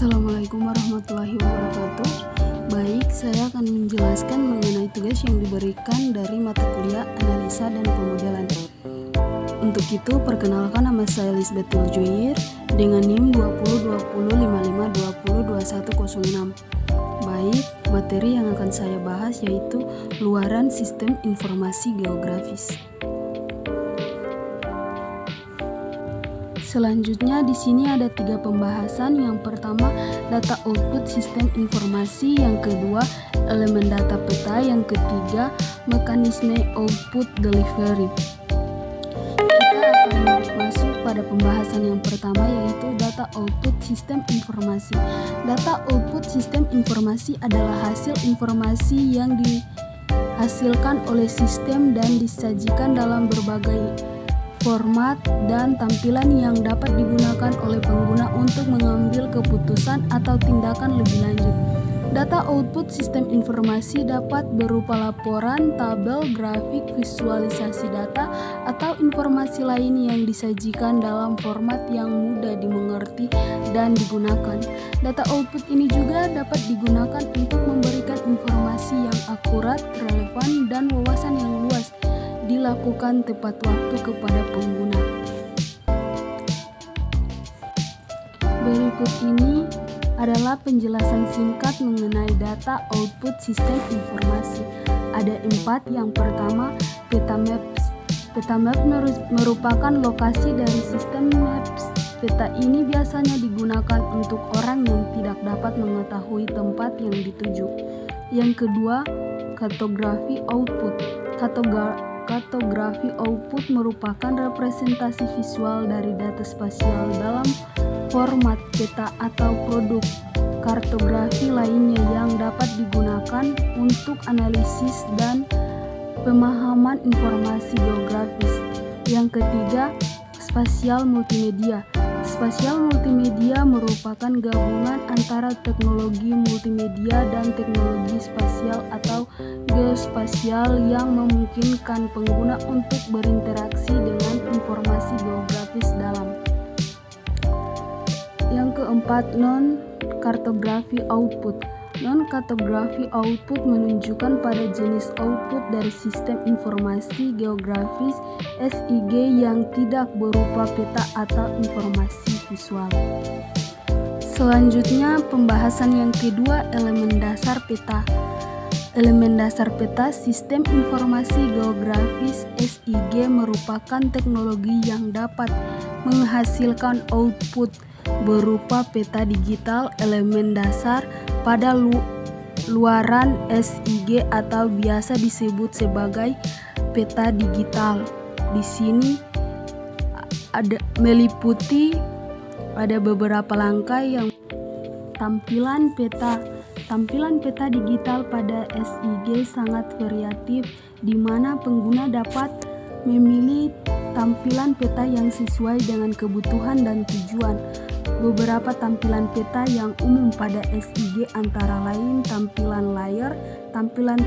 Assalamualaikum warahmatullahi wabarakatuh. Baik, saya akan menjelaskan mengenai tugas yang diberikan dari mata kuliah analisa dan pemodelan. Untuk itu, perkenalkan, nama saya Lisbeth Joyir dengan NIM 202055202106. Baik, materi yang akan saya bahas yaitu luaran sistem informasi geografis. Selanjutnya di sini ada 3 pembahasan. Yang pertama, data output sistem informasi, yang kedua, elemen data peta, yang ketiga, mekanisme output delivery. Kita akan masuk pada pembahasan yang pertama yaitu data output sistem informasi. Data output sistem informasi adalah hasil informasi yang dihasilkan oleh sistem dan disajikan dalam berbagai format dan tampilan yang dapat digunakan oleh pengguna untuk mengambil keputusan atau tindakan lebih lanjut. Data output sistem informasi dapat berupa laporan, tabel, grafik, visualisasi data, atau informasi lain yang disajikan dalam format yang mudah dimengerti dan digunakan. Data output ini juga dapat digunakan untuk memberikan informasi yang akurat, relevan, dan wawasan yang luas dilakukan tepat waktu kepada pengguna. Berikut ini adalah penjelasan singkat mengenai data output sistem informasi. Ada 4. Yang pertama, peta maps. Peta map merupakan lokasi dari sistem maps. Peta ini biasanya digunakan untuk orang yang tidak dapat mengetahui tempat yang dituju. Yang kedua, kartografi output. Kartografi output merupakan representasi visual dari data spasial dalam format peta atau produk kartografi lainnya yang dapat digunakan untuk analisis dan pemahaman informasi geografis. Yang ketiga, spasial multimedia. Spasial multimedia merupakan gabungan antara teknologi multimedia dan teknologi spasial atau geospasial yang memungkinkan pengguna untuk berinteraksi dengan informasi geografis dalam. Yang keempat, non-kartografi output. Non-kartografi output menunjukkan pada jenis output dari sistem informasi geografis SIG yang tidak berupa peta atau informasi visual. Selanjutnya, pembahasan yang kedua, elemen dasar peta. Elemen dasar peta sistem informasi geografis SIG merupakan teknologi yang dapat menghasilkan output berupa peta digital elemen dasar pada luaran SIG atau biasa disebut sebagai peta digital. Di sini ada beberapa langkah yang tampilan peta. Tampilan peta digital pada SIG sangat variatif, di mana pengguna dapat memilih tampilan peta yang sesuai dengan kebutuhan dan tujuan. Beberapa tampilan peta yang umum pada SIG antara lain tampilan layer, tampilan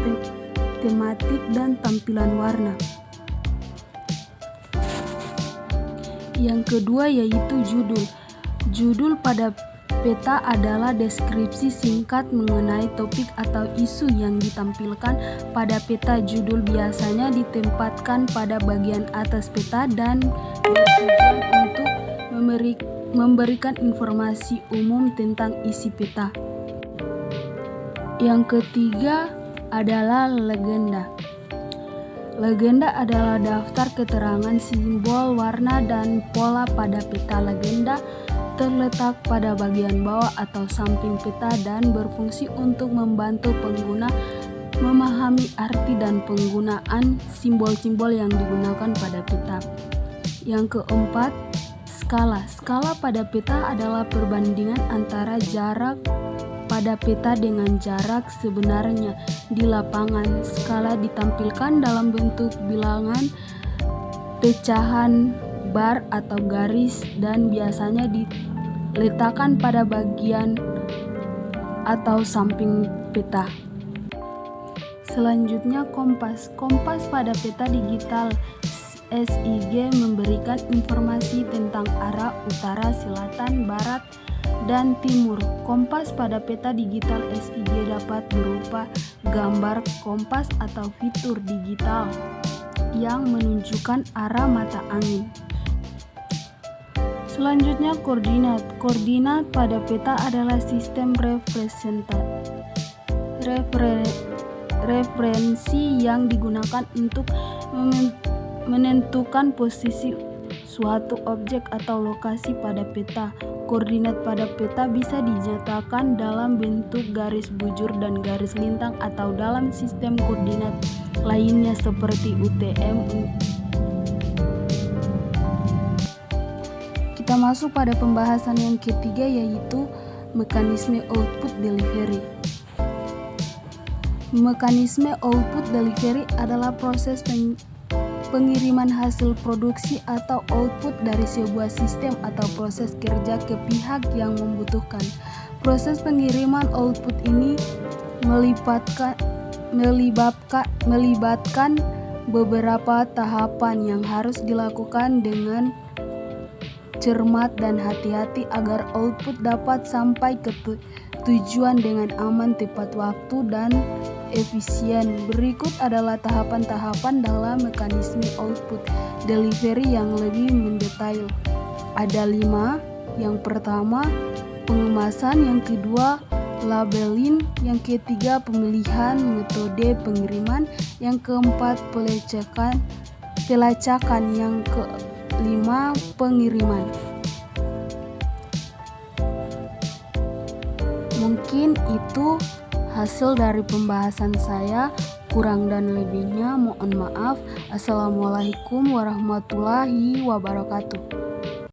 tematik, dan tampilan warna. Yang kedua yaitu judul. Judul pada peta adalah deskripsi singkat mengenai topik atau isu yang ditampilkan pada peta. Judul biasanya ditempatkan pada bagian atas peta dan bertujuan untuk memberikan informasi umum tentang isi peta. Yang ketiga adalah legenda. Legenda adalah daftar keterangan simbol, warna, dan pola pada peta. Legenda terletak pada bagian bawah atau samping peta dan berfungsi untuk membantu pengguna memahami arti dan penggunaan simbol-simbol yang digunakan pada peta. Yang keempat, skala. Skala pada peta adalah perbandingan antara jarak pada peta dengan jarak sebenarnya di lapangan. Skala ditampilkan dalam bentuk bilangan, pecahan, bar atau garis, dan biasanya diletakkan pada bagian atau samping peta. Selanjutnya, kompas. Kompas pada peta digital SIG memberikan informasi tentang arah utara, selatan, barat, dan timur. Kompas pada peta digital SIG dapat berupa gambar kompas atau fitur digital yang menunjukkan arah mata angin. Selanjutnya koordinat. Koordinat pada peta adalah sistem referensi yang digunakan untuk menentukan posisi suatu objek atau lokasi pada peta. Koordinat pada peta bisa dinyatakan dalam bentuk garis bujur dan garis lintang atau dalam sistem koordinat lainnya seperti UTM. Kita masuk pada pembahasan yang ketiga, yaitu mekanisme output delivery. Mekanisme output delivery adalah proses pengiriman hasil produksi atau output dari sebuah sistem atau proses kerja ke pihak yang membutuhkan. Proses pengiriman output ini melibatkan beberapa tahapan yang harus dilakukan dengan cermat dan hati-hati agar output dapat sampai ke tujuan dengan aman, tepat waktu, dan efisien. Berikut adalah tahapan-tahapan dalam mekanisme output delivery yang lebih mendetail. Ada 5. Yang pertama, pengemasan. Yang kedua, labeling. Yang ketiga, pemilihan metode pengiriman. Yang keempat, pelacakan. Yang kelima, pengiriman. Mungkin itu hasil dari pembahasan saya. Kurang dan lebihnya mohon maaf. Assalamualaikum warahmatullahi wabarakatuh.